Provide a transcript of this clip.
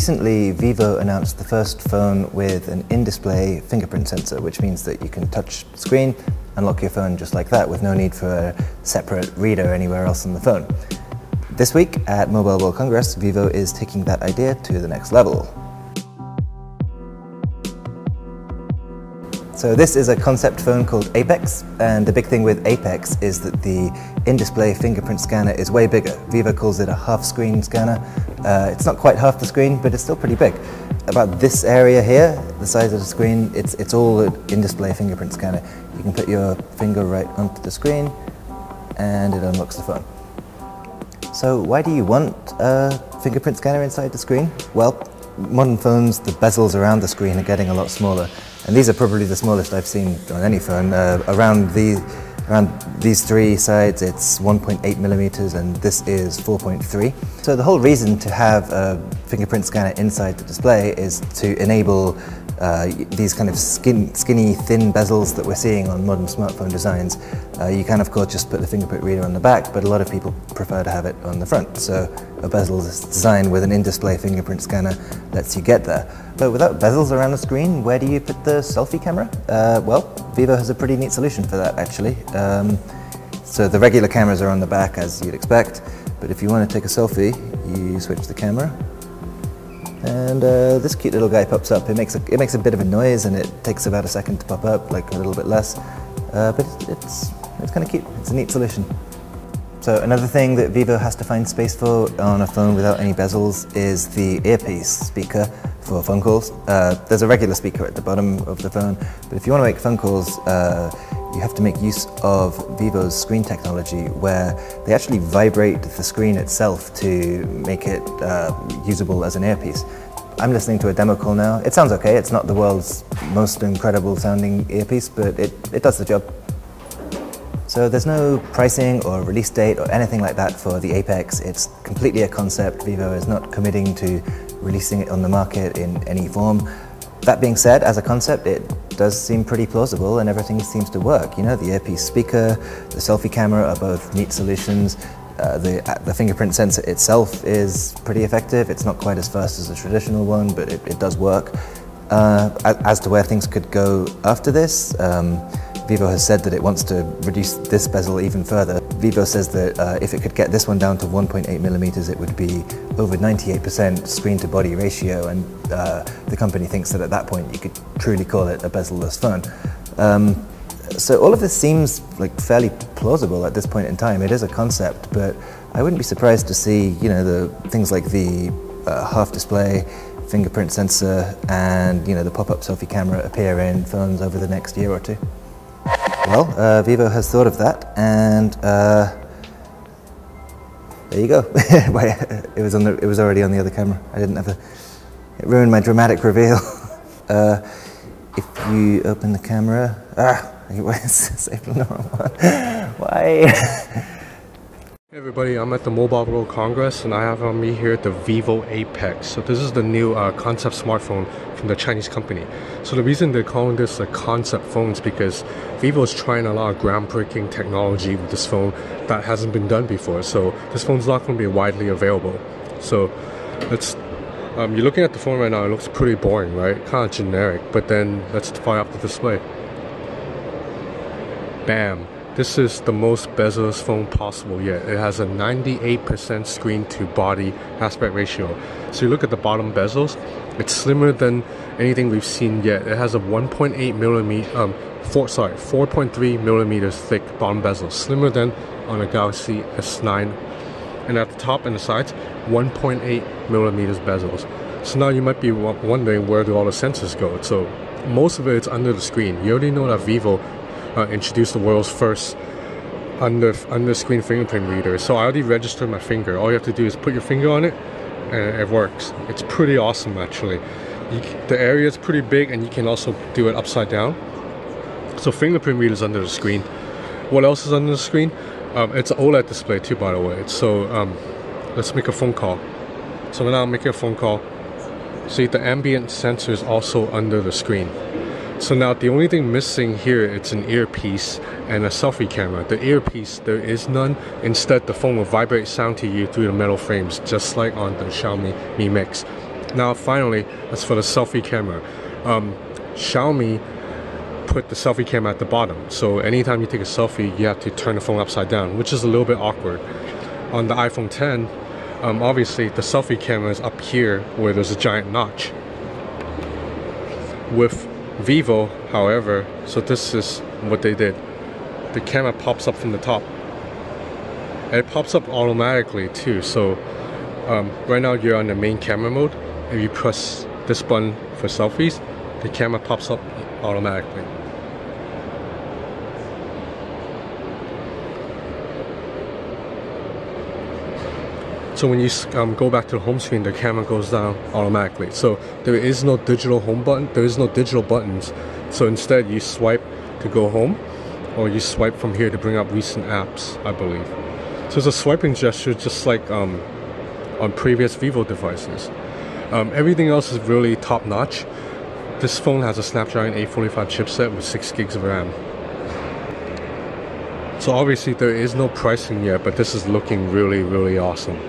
Recently, Vivo announced the first phone with an in-display fingerprint sensor, which means that you can touch the screen, unlock your phone just like that with no need for a separate reader anywhere else on the phone. This week at Mobile World Congress, Vivo is taking that idea to the next level. So this is a concept phone called Apex, and the big thing with Apex is that the in-display fingerprint scanner is way bigger. Vivo calls it a half-screen scanner. It's not quite half the screen, but it's still pretty big. About this area here, the size of the screen, it's all an in-display fingerprint scanner. You can put your finger right onto the screen, and it unlocks the phone. So why do you want a fingerprint scanner inside the screen? Well, modern phones, the bezels around the screen are getting a lot smaller. And these are probably the smallest I've seen on any phone. Around these three sides, it's 1.8 millimeters, and this is 4.3. So the whole reason to have a fingerprint scanner inside the display is to enable these kind of skinny, thin bezels that we're seeing on modern smartphone designs. You can, of course, just put the fingerprint reader on the back, but a lot of people prefer to have it on the front. So a bezel design with an in-display fingerprint scanner lets you get there. But without bezels around the screen, where do you put the selfie camera? Well, Vivo has a pretty neat solution for that, actually. So the regular cameras are on the back, as you'd expect, but if you want to take a selfie, you switch the camera. And this cute little guy pops up. It makes a bit of a noise, and it takes about a second to pop up, like a little bit less. But it's kind of cute. It's a neat solution. So another thing that Vivo has to find space for on a phone without any bezels is the earpiece speaker for phone calls. There's a regular speaker at the bottom of the phone, but if you want to make phone calls, you have to make use of Vivo's screen technology, where they actually vibrate the screen itself to make it usable as an earpiece. I'm listening to a demo call now. It sounds okay. It's not the world's most incredible sounding earpiece, but it does the job. So there's no pricing or release date or anything like that for the Apex. It's completely a concept. Vivo is not committing to releasing it on the market in any form. That being said, as a concept, it does seem pretty plausible, and everything seems to work. You know, the earpiece speaker, the selfie camera are both neat solutions. The fingerprint sensor itself is pretty effective. It's not quite as fast as a traditional one, but it does work. As to where things could go after this, Vivo has said that it wants to reduce this bezel even further. Vivo says that if it could get this one down to 1.8 millimeters, it would be over 98% screen-to-body ratio, and the company thinks that at that point you could truly call it a bezel-less phone. So all of this seems like fairly plausible at this point in time. It is a concept, but I wouldn't be surprised to see, you know, the things like the half-display fingerprint sensor and, you know, the pop-up selfie camera appear in phones over the next year or two. Well, Vivo has thought of that, and there you go. It was already on the other camera. I didn't have it ruined my dramatic reveal. If you open the camera, save the normal one. Why? Hey everybody, I'm at the Mobile World Congress, and I have on me here the Vivo Apex. So this is the new concept smartphone from the Chinese company. So the reason they're calling this a concept phone is because Vivo is trying a lot of groundbreaking technology with this phone that hasn't been done before. So this phone's not going to be widely available. So let's you're looking at the phone right now. It looks pretty boring, right? Kind of generic. But then let's fire up the display. Bam. This is the most bezel-less phone possible yet. It has a 98% screen-to-body aspect ratio. So you look at the bottom bezels, it's slimmer than anything we've seen yet. It has a 1.8 millimeter, 4.3 millimeters thick bottom bezel, slimmer than on a Galaxy S9. And at the top and the sides, 1.8 millimeters bezels. So now you might be wondering, where do all the sensors go? So most of it's under the screen. You already know that Vivo introduced the world's first under-screen fingerprint reader. So I already registered my finger. All you have to do is put your finger on it, and it works. It's pretty awesome, actually. The area is pretty big, and you can also do it upside down. So fingerprint reader is under the screen. What else is under the screen? It's an OLED display too, by the way. So let's make a phone call. So now I'm making a phone call. See, the ambient sensor is also under the screen. So now the only thing missing here, it's an earpiece and a selfie camera. The earpiece, there is none. Instead, the phone will vibrate sound to you through the metal frames, just like on the Xiaomi Mi Mix. Now finally, as for the selfie camera, Xiaomi put the selfie camera at the bottom, so anytime you take a selfie you have to turn the phone upside down, which is a little bit awkward. On the iPhone 10, obviously the selfie camera is up here where there's a giant notch. With Vivo, however, so this is what they did. The camera pops up from the top. And it pops up automatically too, so right now you're on the main camera mode. If you press this button for selfies, the camera pops up automatically. So when you go back to the home screen, the camera goes down automatically. So there is no digital home button, there is no digital buttons. So instead you swipe to go home, or you swipe from here to bring up recent apps, I believe. So it's a swiping gesture just like on previous Vivo devices. Everything else is really top notch. This phone has a Snapdragon 845 chipset with 6 gigs of RAM. So obviously there is no pricing yet, but this is looking really, really awesome.